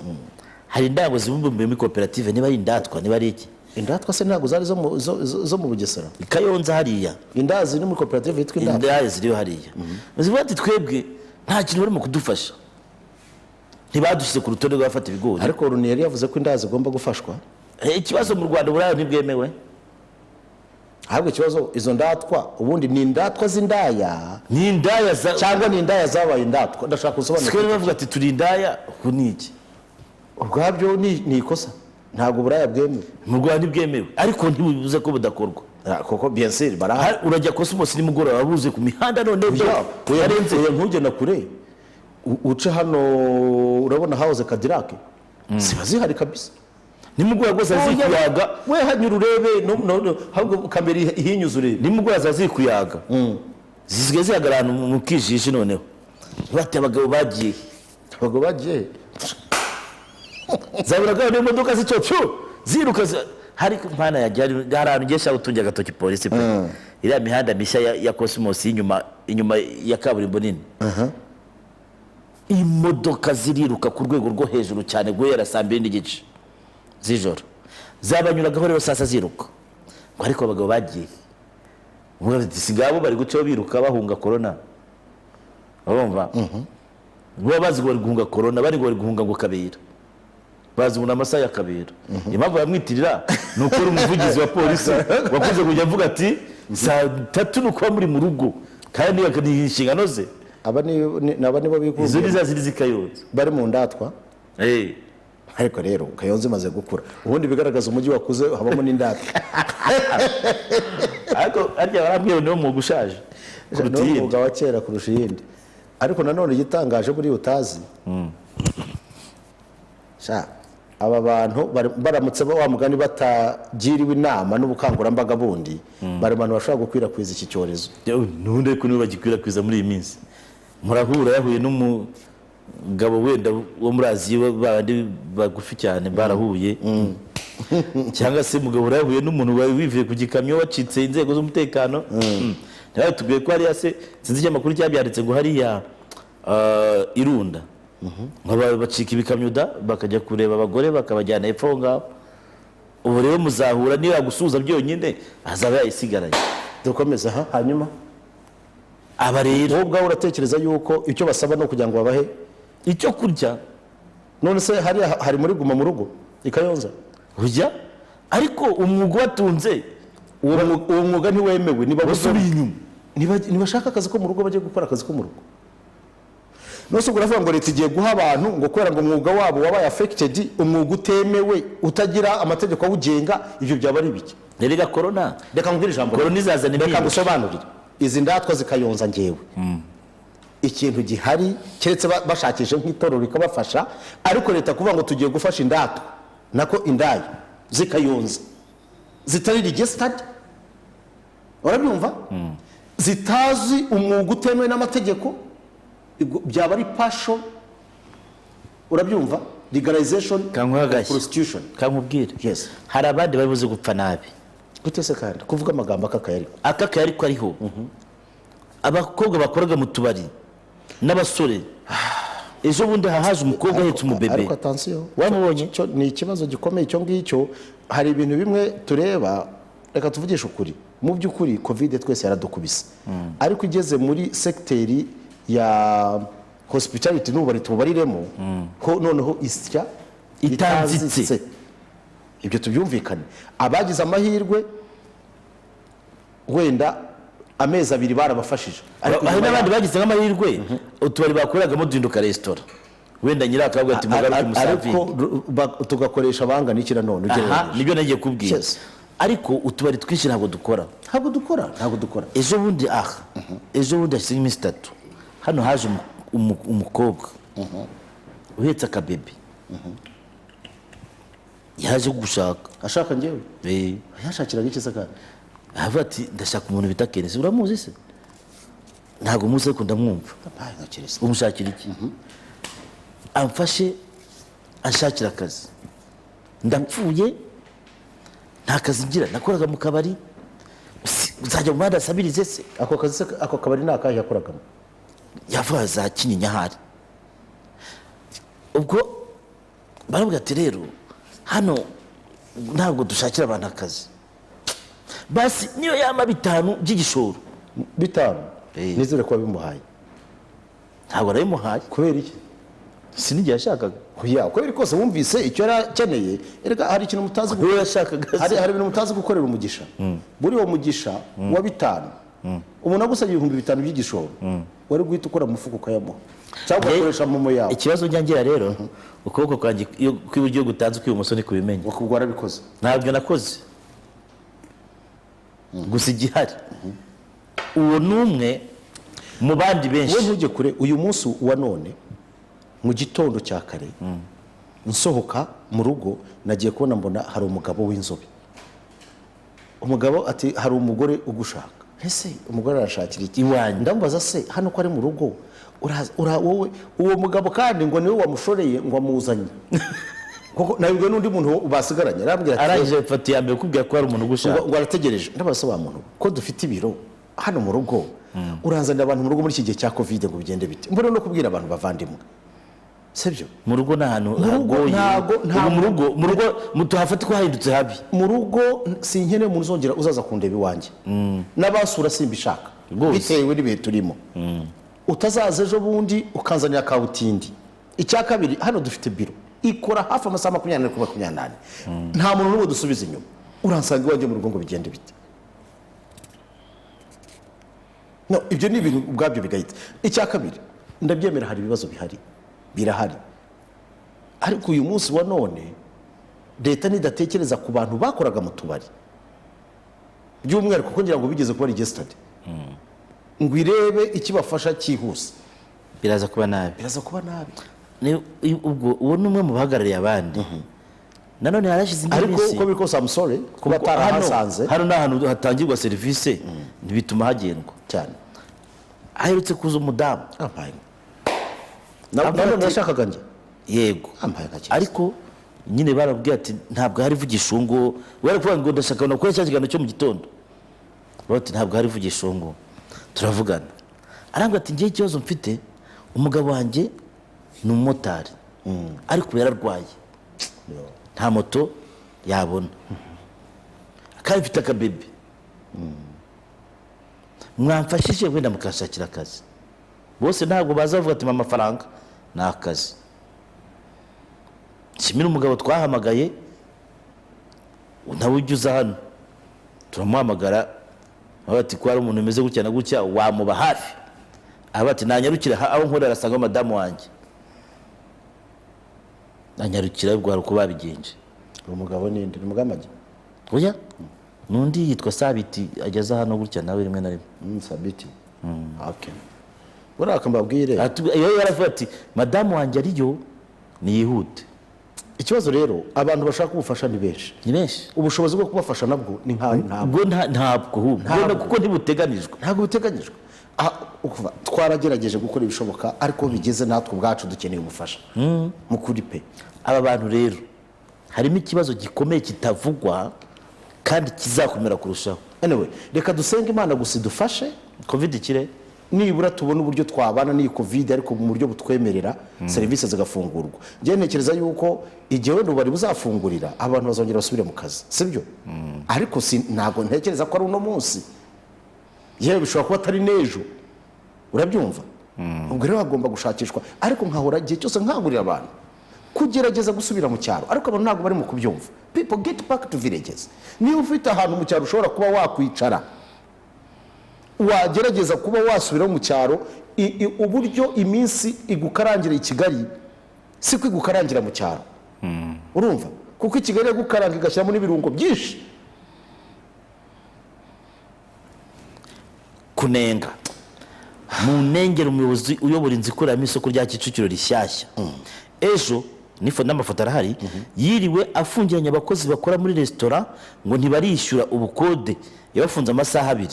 hari indango zibumbuye muri koperative niba ari indatwa niba ari iki indatwa se ntago zari zo mu Bugesera i Kayonza hariya indazi ni muri koperative yitwa indatwa indazi ziriyo hariya bazivuga ati twebwe nta kintu barimo kudufasha ntibadushyize ku rutonde rw'abafata ibigori ariko Runi yari yavuze ko indazi igomba gufashwa ikibazo mu Rwanda burayo ntibwemewe ahubwo ikibazo izo ndatwa ubundi ni indatwa z'indaya ni indaya cyangwa ni indaya zabaye indatwa ndashaka gusobanura siko bavuga ati turi indaya ku niki ubwabyo ni ikosa ntabwo buraya bwemewe mu Rwanda ntibwemewe ariko ntibivuze ko budakorwa koko bien sûr barahari urajya Cosmos nimugoroba wabuze ku mihanda none yarenze ntujye na kure uce hano urabona house Cadillac ziba zihari kabisa nimugoroba rwose zikuyaga we hanyura urebe ahubwo kamera ihinyuza urebe nimugoroba zazikuyaga zisigaye zihagarara mu kijiji noneho bati abagabo bagiye zaburaga n'imodoka zicyo ziruka hari mpana yajya garano gesha utunje agatoki polisi pe iriya mihanda mishya ya Cosmos inyuma ya kaburimbo nini imodoka ziriruka ku rwego rwo hejuru cyane guhera saa 2 n'igice z'ijoro zabanyuragaho rero sasa ziruka ngo ariko abagabo bagiye ngo sigabo bari gucyo biruka bahunga corona urumva ngo bazi ngo bari guhunga corona bari ngo bari guhunga ngo kabera bazi ngo amasaha ya kabera impamvu bamwitirira nuko ari umuvugizi wa polisi wakuze kujya avuga ati saa 3 nuko muri mu rugo kandi ni inshingano ze aba nibo bigumye izo ziri zikayonza bari mu ndatwa ariko rero Kayonza imaze gukura ubundi bigaragaza umujyi wakuze habamo n'indatwa ariko arya barambwiye no mu gushaje kuruta wa kera kurusha iyindi ariko nanone gitangaje muri utazi aba bantu baramutse wa mugani batagiriwe inama n'ubukangurambaga bundi bari abantu bashobora gukwirakwiza iki cyorezo nundi ko niba bagikwirakwiza muri iyi minsi murahura yahuye n'umugabo wenda wo muri Aziya bandi bagufi cyane barahuye cyangwa se mugabo urahuye n'umuntu wawe wivuye ku gikamyo wacitse inzego z'umutekano nawe tubwiye ko hariya se sinzi ikinyamakuru cyabyanditse ngo hariya irunda bacika ibikamyo da bakajya kureba abagore bakabajyana hepfo aho ngaho ubu rero muzahura niba yagusuhuza byonyine azaba yayisigaranye. dukomeze hanyuma aba rero wowe ubwawe uratekereza yuko icyo basaba no kugira ngo babahe icyo kurya none se hari muri guma mu rugo i Kayonza urya ariko umwuga watunze uwo mwuga ntiwemewe basubiye inyuma ntibashaka akazi ko mu rugo bajye gukora akazi ko mu rugo nose uravuga ngo leta igiye guha abantu ngo kubera ngo umwuga wabo wabaye affected umwuga utemewe utagira amategeko awugenga ibyo byaba ari biki rega corona reka mbwire ijambo corona izazana reka impinduka gusobanurira izi ndatwa zikayonza ngewe ikintu gihari keretse bashakishe nk'itoro rikabafasha ariko leta kuvuga ngo tugiye gufasha indatwa nako indayo zikayonza zitari registered urabyumva zitazi umwuga utemewe n'amategeko byaba ari partial urabyumva legalization of prostitution kankubwire yes hari abandi babuze gupfa nabi gute se kandi kuvuga amagambo akakaye ariko ariho abakobwa bakoraga mu tubari n'abasore ejo bundi hahaje umukobwa ahetse umubebe ariko attention wamubonye ni ikibazo gikomeye cyo ngicyo hari ibintu bimwe tureba reka tuvugishe ukuri mu by'ukuri covid twese yaradukubise ariko igeze muri secteri ya hospitality n'ubari tubariremo ko noneho isya itanzitse ibyo tubyumvikane abagize amahirwe wenda amezi abiri barabafashije hari n'abandi bagize amahirwe utubari bakoreragamo duhinduka resitora wenda nyira akavuga ati mugaruke musavire ariko tugakoresha abangana iki nanone nibyo nagiye kubwira ariko utubari twinshi ntabwo dukora ejo bundi hashize iminsi 3 hano haje umukobwa uhetse akabebe yaje gushaka ashaka ngewe yashakiraga iki se kandi avuga ati ndashaka umuntu bita Kenesi uramuzi se ntabwo muzi ariko ndamwumva umushakira iki amfashe ashakira akazi ndapfuye nta kazi ngira nakoraga mu kabari uzajya mu muhanda asabirize se ako kabari nakahe yakoragamo yavuga za Kinyinya hari ubwo baravuga ati rero hano ntabwo dushakira abantu akazi basi niyo yama 5 by'igishoro 5 nizere ko bimuhaye ntabwo arabimuhaye kubera iki sinijya yashakaga kubera kose wumvise icyo yarakeneye erega hari ikintu mutazi gukora yashakaga hari ibintu mutazi gukorera umugisha buri wo mugisha wa 5 umuntu agusabye 5,000 by'igishoro wari guhita ukora mufuko ukayamuha cyangwa ugakoresha momo yawe ikibazo njyangira rero ukuboko kwanjye kw'iburyo gutanze kw'ibumoso ni kubimenya ukubwo warabikoze ntabwo nakoze gusa igihari uwo numwe mu bandi benshi wowe ntujye kure uyu munsi wa none mu gitondo cya kare nsohoka mu rugo nagiye kubona mbona hari umugabo w'inzobe umugabo ati hari umugore ugushaka ese umugore arashakira iki iwanjye ndamubaza se hano ko ari mu rugo wowe uwo mugabo kandi ngo niwe wamushoreye ngo amuzanye kuko nabibwe n'undi muntu basigaranye arambwira ati arangije mfata iya mbere kubwira ko hari umuntu ugushaka ngo arategereje ndabaza wa muntu ko dufite ibiro hano mu rugo uranzanira abantu mu rugo muri iki gihe cya covid ngo bigende bite mbona no kubwira abantu bavandimwe sebyo mu rugo n'ahantu hagoye mu rugo mutuhafate ko hahindutse habi mu rugo sinkene umuntu uzongera uzaza kundeba iwanjye n'abasura simbishaka bitewe n'ibihe turimo utazaza ejo bundi ukanzanira kawutindi icya kabiri hano dufite biro ikora hafi amasaha 24 kuri 28 nta muntu n'uwo dusubiza inyuma uransanga iwanjye mu rugo ngo bigende bite no ibyo ni ibintu ubwabyo bigahita icya kabiri ndabyemera hari ibibazo birahari ariko uyu munsi wa none leta nidatekereza ku bantu bakoraga mu tubari by'umwihariko kuko ngira ngo bigeze kuba registered ngo irebe ikibafasha cyihuse biraza kuba nabi ubwo uwo numwe mu bahagarariye abandi nanone harashize indi ariko uko biri kose I'm sorry kuba tarahasanze hano n'ahantu hatangirwa serivisi ntibituma hagendwa cyane aherutse kuza umudamu none nashakaga njye yego ariko nyine barabwiye ati ntabwo hari vugishungu bari kuvuga ngo ndashaka no gukora cya kiganiro cyo mu gitondo bati ntabwo hari vugishungu turavugana arambwira ati ngiye ikibazo mfite umugabo wanjye ni umumotari ariko yararwaye nta moto yabona kandi mfite akabebe mwamfashije wenda mukashakira akazi bose ntabwo baza bavuga ati amafaranga ni akazi kimwe n'umugabo twahamagaye nawe ujya uza hano turamuhamagara bati ko hari umuntu umeze gutya na gutya wamuba hafi bati nanyarukire aho nkorera arasanga madamu wanjye nanyarukira ubwo hari uko babigenje umugabo ninde ni Mugamage oya nundi yitwa Sabiti ageza hano gutya nawe rimwe na rimwe Sabiti okay bora akambabwire iyo yaravuga ati madamu wanjye ariyo niyihute ikibazo rero abantu bashaka kubufasha ni benshi ubushobozi bwo kubafasha nabwo ni ntabwo kuko ntibuteganijwe twaragerageje gukora ibishoboka ariko bigeze natwe ubwacu dukeneye ubufasha mu kuri pe aba bantu rero harimo ikibazo gikomeye kitavugwa kandi kizakomera kurushaho anyway reka dusenge Imana gusa idufashe covid ikire nibura tubona uburyo twabana n'iyi covid ariko mu buryo butwemerera serivisi zigafungurwa njye ntekereza yuko igihe wenda bari buzafungurira abantu bazongera basubire mu kazi sibyo ariko ntago ntekereza ko ari uno munsi yewe bishobora kuba atari n'ejo urabyumva ubwo rero hagomba gushakishwa ariko nkahora igihe cyose nkangurira abantu kugerageza gusubira mu cyaro ariko abantu ntabwo bari mu kubyumva people get back to villages niba ufite ahantu mu cyaro ushobora kuba wakwicara wagerageza kuba wasubira mu cyaro uburyo iminsi igukarangira i Kigali si ko igukarangira mu cyaro urumva kuko i Kigali yagukaranga igashyiramo n'ibirungo byinshi kunenga mu ntengero umuyobozi uyobora inzu ikoreramo isoko rya Kicukiro rishyashya ejo n'amafoto arahari yiriwe afungiranye abakozi bakora muri resitora ngo ntibarishyura ubukode yabafunze amasaha 2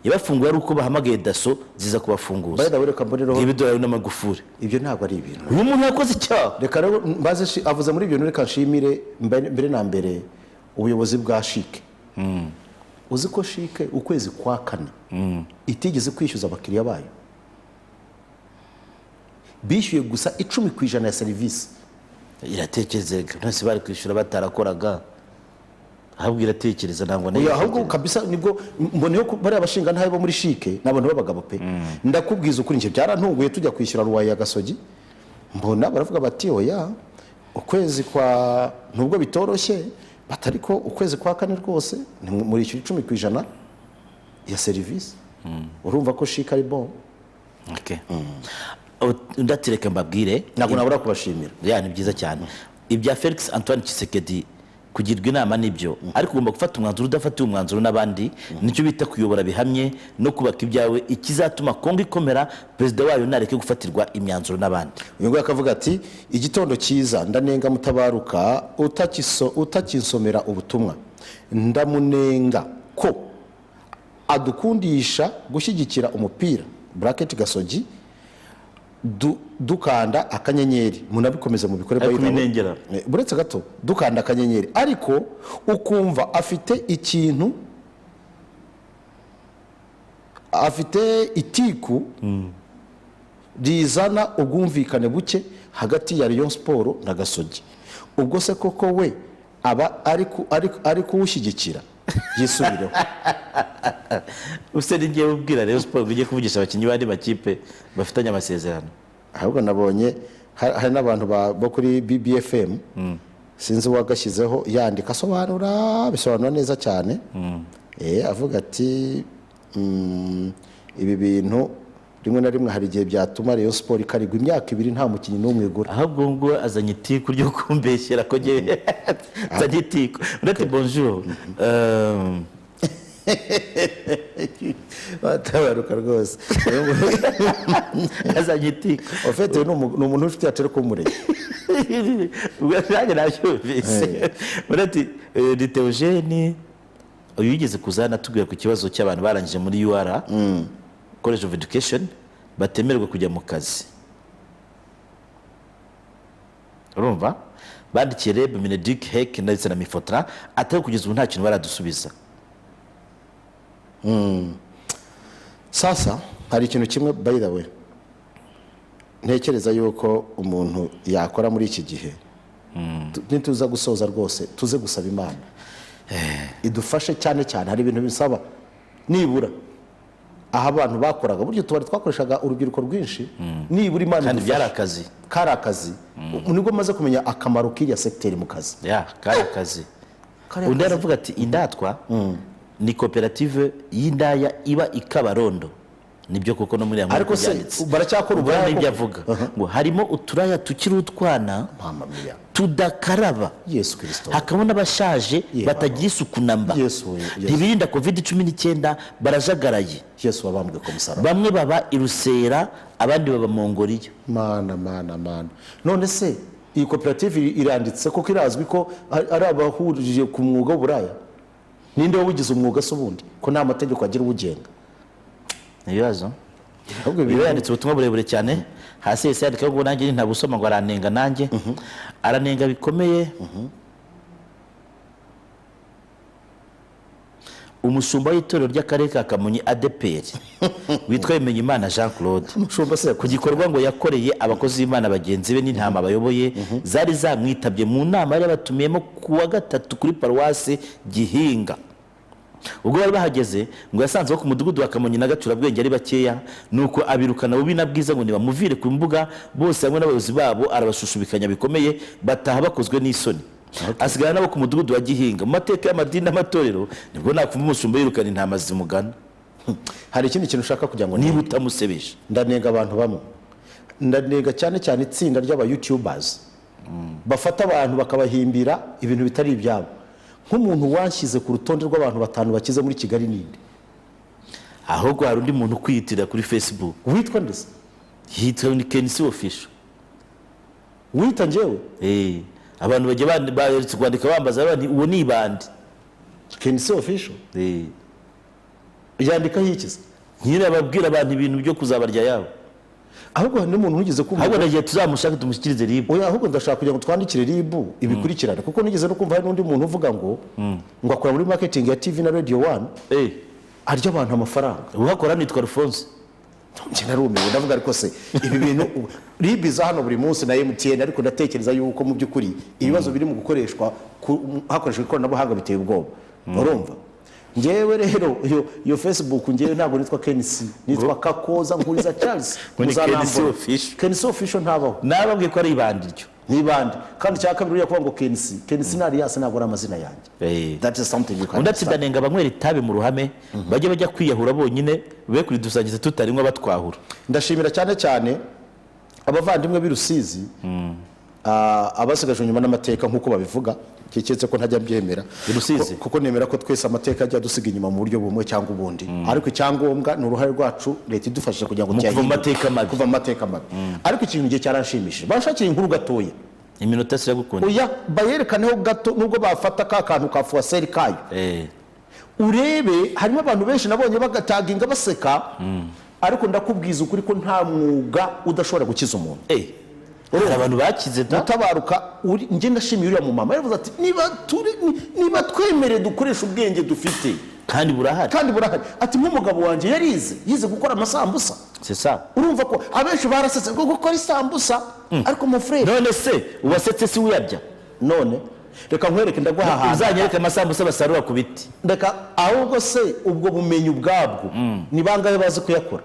yabafunguye ari uko bahamagaye daso ziza kubafunguza bayida wereka mbonero ibidorari n'amagufuri ibyo ntabwo ari ibintu uyu muntu yakoze icyaha reka rero mbaze avuze muri ibyo reka nshimire mbere na mbere ubuyobozi bwa Shike uzi ko Shike ukwezi kwa 4 itigeze kwishyuza abakiriya bayo bishyuye gusa 10% ya serivisi iratekereza ntose bari kwishyura batarakoraga ahubwo iratekereza ntabwo nayo ahubwo kabisa nibwo mboneyo bari abashinga ntayo bo muri Shike n'abantu babagabo pe ndakubwiza ukuri nje byarantunguye tujya kwishyura Ruwaye ya Gasogi mbona baravuga bati oya ukwezi kwa nubwo bitoroshye batariko ukwezi kwa 4 rwose muri 10% ya serivisi urumva ko Shike ari bon okay ndatireka mbabwire ntabwo nabura kubashimira ni byiza cyane ibya Felix Antoine Tshisekedi kugirwa inama nibyo ariko ugomba gufata umwanzuro udafatiye umwanzuro n'abandi nicyo bita kuyobora bihamye no kubaka ibyawe ikizatuma Kongo ikomera perezida wayo nareke gufatirwa imyanzuro n'abandi uyu nguyu akavuga ati igitondo cyiza ndanenga Mutabaruka utakinsomera ubutumwa ndamunenga ko adukundisha gushyigikira umupira bracket Gasogi dukanda akanyenyeri munabikomeza mu bikore bayinengera buretse gato dukanda akanyenyeri ariko ukumva afite ikintu afite itiku rizana ubwumvikane buke hagati ya Rayon Sport na Gasogi ubwo se koko we aba ari kuwushyigikira yisubireho usedi ngiye ubwira Rayon Sport bigiye kuvugisha abakinnyi bandi makipe bafitanye amasezerano ahubwo nabonye hari n'abantu bo kuri BBFM sinzi wagashyizeho yandika bisobanura neza cyane avuga ati ibi bintu rimwe na rimwe hari igihe byatuma Rayon Sport ikarigwa imyaka 2 nta mukinnyi n'umwe igura ahubwo ngo azanye itiku ryo kumbeshyera ko ngiye azanye itiku ndati bonjour batabaruka rwose azanye itiku ofete ni umuntu ufite yacere ko mureye ubwo nabyumvise ndati de Theogene uyu yigeze kuzana tubwira ku kibazo cy'abantu barangije muri UR College of Education batemerwa kujya mu kazi urumva bandikiye reb Mineduc hek ndetse na Mifotra atari kugeza ubu nta kintu baradusubiza. Sasa hari ikintu kimwe by the way ntekereza yuko umuntu yakora muri iki gihe nituza gusoza rwose tuze gusaba Imana idufashe cyane cyane. Hari ibintu bisaba nibura aho abantu bakoraga buryo tubari twakoreshaga urubyiruko rwinshi nibura Imana kandi byari akazi kari akazi nibwo maze kumenya akamaro k'iriya secteur mu kazi kari akazi. Undi aravuga ati indatwa ni koperative y'indaya iba ikabarondo. Nibyo koko no muri ariko se baracyakora uburaya n'ibyo avuga ngo harimo uturaya tukiri utwana tudakaraba Yesu Kristo, hakaba n'abashaje batagira isuku namba, ntibirinda COVID-19 barajagaraye. Yesu wabambwe ku musaraba, bamwe baba irusera abandi baba Mongoliya. Mana none se iyi koperative iranditse koko irazwi ko ari abahurije ku mwuga w'uburaya? Ninde wabigize umwuga se ubundi ko nta mategeko agira ubugenga? Ibibazo ahubwo biranditse ubutumwa burebure cyane hasi yese yandika ngo nanjye ntabusoma ngo aranenga nanjye aranenga bikomeye. Umushumba w'itorero ry'akarere ka Kamonyi ADPR witwa Bimenyimana Jean Claude ku gikorwa ngo yakoreye abakozi b'Imana bagenzi be n'intama bayoboye zari zamwitabye mu nama yari batumiyemo kuwa gatatu kuri Paruwase Gihinga. Ubwo bari bahageze ngo yasanze ko ku mudugudu wa Kamonyi na Gacurabwenge ari bakeya, nuko abirukana bubi na bwiza ngo nibamuvire ku mbuga bose hamwe n'abayobozi babo, arabashushubikanya bikomeye bataha bakozwe n'isoni. Asigara nabo ku mudugudu wa Gihinga. Mu mateka y'amadini n'amatorero nibwo nakumva umushumba yirukana intama zimugana. Hari ikindi kintu ushaka kugira ngo niba utamusebeje. Ndanenga abantu bamwe, ndanenga cyane cyane itsinda ry'aba YouTubers bafata abantu bakabahimbira ibintu bitari ibyabo. Nk'umuntu wanshyize ku rutonde rw'abantu batanu bakize muri Kigali ninde? Ahubwo hari undi muntu kwiyitira kuri Facebook witwa ndese, yitwa ni Kensi Official. Wita njyewe abantu bajye baherutse kwandika bambaza abandi uwo ni bandi Kensi Official yandika hikiza nyine ababwira abantu ibintu byo kuzabarya yabo. Ahubwo hari n'umuntu ugeze kumva ahubwo nagiye tuzamushaka tumushyikirize RIB. Oya, ahubwo ndashaka kugira ngo twandikire RIB ibikurikirana kuko nigeze no kumva hari n'undi muntu uvuga ngo akora muri marketing ya TV na Radio 1 arya abantu amafaranga. Uhakora nitwa Alphonse. Njye narumiwe ndavuga ariko se ibi bintu RIB za hano buri munsi na MTN, ariko ndatekereza yuko mu by'ukuri ibibazo biri mu gukoreshwa hakoreshwa ikoranabuhanga biteye ubwoba. Urumva ngewe rero iyo Facebook ngewe ntabwo nitwa Kensi, nitwa Kakoza Nkuriza Charles. Kensi Official ntabaho, nababwiye ko ari ibandi ryo nibandi kandi cya kabiri yakuvuga ngo Kensi nari yase ntabwo ari amazina yanjye. That is something you can understand. Ndatindanenga banywera itabi mu ruhame bajya kwiyahura bonyine be kuri dusangiza tutarimwe batwahura. Ndashimira cyane cyane abavandimwe b'i Rusizi abasigaje nyuma n'amateka nkuko babivuga, kiketse ko ntajya byemera kuko nemera ko twese amateka ajya dusiga inyuma mu buryo bumwe cyangwa ubundi, ariko icyangombwa ni uruhare rwacu leta idufashije kugira ngo kuva mu mateka mabi. Ariko ikintu gihe cyaranshimishije bashakira inkuru gatoya iminota se yagukunda oya bayerekaneho gato nubwo bafata ka kantu ka fuaseri kayo urebe. Harimo abantu benshi nabonye bagataginga baseka, ariko ndakubwiza ukuri ko nta mwuga udashobora gukiza umuntu. Abantu bakize gutabaruka. Nge ndashimiye uriya mu mama yavuze ati niba twemere dukoresha ubwenge dufite kandi burahari ati nk'umugabo wanjye yize gukora amasambusa. Urumva ko abenshi barasetse ngo gukora isambusa, ariko mu frere none se ubasetse si uyarya. None reka nkwereke ndaguha ahantu uzanyereka amasambusa basarura ku biti. Reka ahubwo se ubwo bumenyi ubwabwo ni bangahe bazi kuyakora?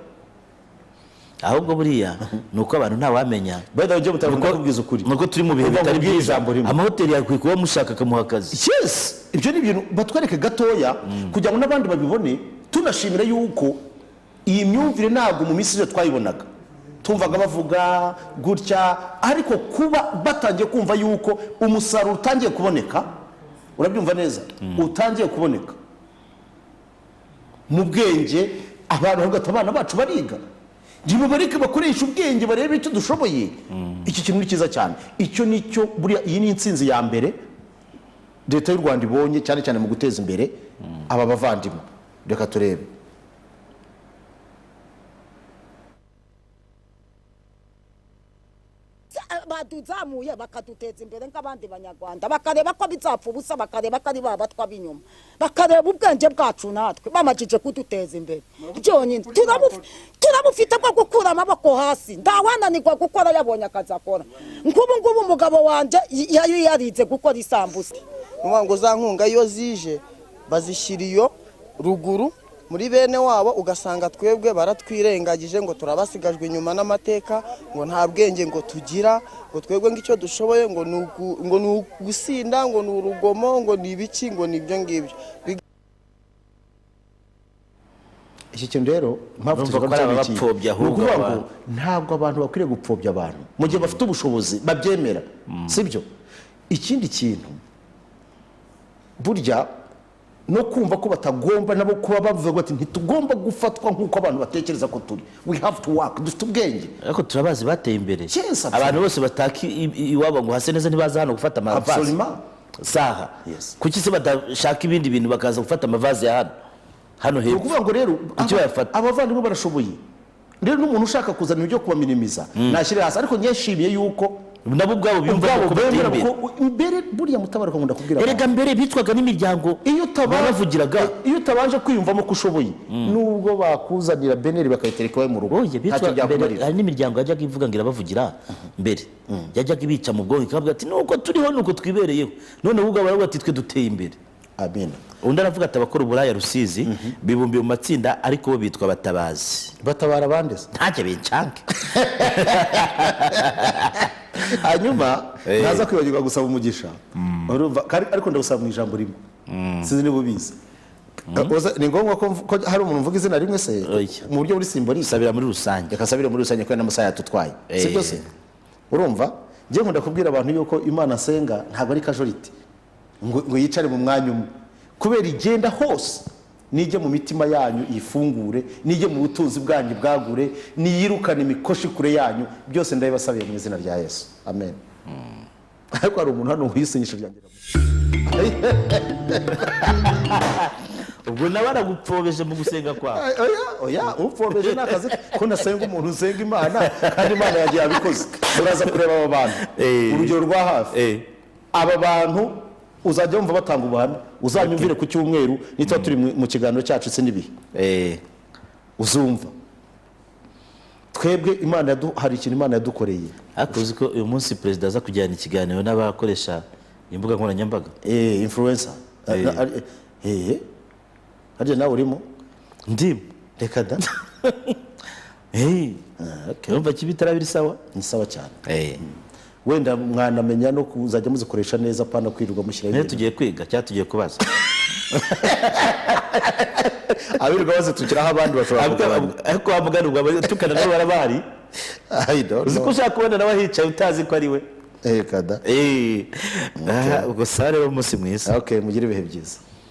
Ahubwo buriya nuko abantu nta wamenya bada ujye mutabikubwiza ukuri nuko turi mu bihe bitari byiza. Amahoteli yakwiye kuba mushaka akamuha akazi. Yes, ibyo ni ibintu batwereke gatoya kugira ngo n'abandi babibone. Tunashimira yuko iyi myumvire ntabwo mu minsi yo twayibonaga, tumvaga bavuga gutya, ariko kuba batangiye kumva yuko umusaruro utangiye kuboneka, urabyumva neza, utangiye kuboneka mu bwenge. Abantu hagati abana bacu bariga nibo bareke bakoresha ubwenge barebe icyo dushoboye. Iki kintu ni cyiza cyane. Icyo nicyo buriya iyi ni insinzi ya mbere leta y'u Rwanda ibonye cyane cyane mu guteza imbere aba bavandimwe. Reka turebe. baduzamuye bakaduteza imbere nk'abandi banyarwanda bakareba ko bizapfa ubusa bakareba ko ari ba batwa b'inyuma bakareba ubwenge bwacu natwe bamajije kuduteza imbere byonyine turabufite bwo gukura amaboko hasi ndawananirwa gukora yabonye akazi akora ngubu umugabo wanje yari yarize gukora isambusa ngo za nkunga iyo zije bazishyira iyo ruguru muri bene wabo ugasanga twebwe baratwirengagije ngo turabasigajwe inyuma n'amateka ngo nta bwenge ngo tugira ngo twebwe ngicyo dushoboye ngo ni ugusinda ngo ni urugomo ngo ni ibiki ngo ni ibyo ngibyo. iki kintu rero mpamvu bapfobya ahubwo ntabwo abantu bakwiriye gupfobya abantu mu gihe bafite ubushobozi babyemera sibyo. Ikindi kintu burya no kumva ko batagomba nabo kuba bavuga bati ntitugomba gufatwa nk'uko abantu batekereza ko turi, we have to work, dufite ubwenge. Ariko turabazi bateye imbere, abantu bose bataki iwabo ngo hase neza ntibaza hano gufata amavazi saha. Kuki se badashaka ibindi bintu bakaza gufata amavazi ya hano hepfo? Ukuvuga ngo rero abavandimwe barashoboye, rero n'umuntu ushaka kuzana ibyo kubaminimiza nashyire hasi, ariko nyeshimiye yuko nabo ubwabo bimva ko imbere buriya mutabaruka ngo ndakubwira erega mbere bitwaga n'imiryango iyo tabavugiraga iyo utabanje kwiyumvamo ko ushoboye nubwo bakuzanira beneri bakayitereka we mu rugo. Hari n'imiryango yajyaga ivuga ngo irabavugira mbere, yajyaga ibica mu bwonko ikavuga ati nuko turiho nuko twibereyeho, none ubwo baravuga ati twe duteye imbere. Amen. Undi aravuga ati abakora uburaya Rusizi bibumbiye mu matsinda ariko bo bitwa batabazi. Batabara abandi ntacyo bincanke. Hanyuma naza kwibagirwa gusaba umugisha, ariko ndagusaba mu ijambo rimwe, sinzi niba ubizi. Ni ngombwa ko hari umuntu uvuga izina rimwe se mu buryo buri simbolique, sabira muri rusange, akasabira muri rusange kandi n'amusaya tutwaye, sibyo se? Urumva ngiye nkunda kubwira abantu yuko Imana nsenga ntabwo ari casualty ngo yicare mu mwanya umwe, kubera igenda hose, nijye mu mitima yanyu ifungure, nijye mu butunzi bwanyu bwagure, niyirukane imikoshi kure yanyu, byose ndabibasabiye mu izina rya Yesu, amen. Ariko hari umuntu hano wisinyisha ryanjye ubwo nawe aragupfobeje mu gusenga kwawe. Oya upfobeje nakazi ko nasenga umuntu usenga Imana kandi Imana yagiye abikoze. Muraza kureba aba bantu urugero rwa hafi, aba bantu uzajya wumva batanga ubuhamya, uzanyumvire ku cyumweru nitwa turi mu kiganiro cyacu se nibihe uzumva twebwe Imana hari ikintu Imana yadukoreye. Akuzi ko uyu munsi president aza kujyana ikiganiro n'abakoresha imbuga nkoranyambaga influencer harya nawe urimo? Ndimo. Reka da urumva kibitarabiri sawa? Ni sawa cyane. Wenda mwanamenya no kuzajya muzikoresha neza pana kwirirwa mushyiraho. Ne tugiye kwiga cyangwa tugiye kubaza? Abirirwa baze tukiraho abandi bashobora kugabanya. Ariko wamuganirwa tukana nabo barabari. I don't know. Uziko ushaka kubona nawe hicaye utazi ko ari we. Kada. Ubwo sare wo musi mwiza. Okay, mugire ibihe byiza.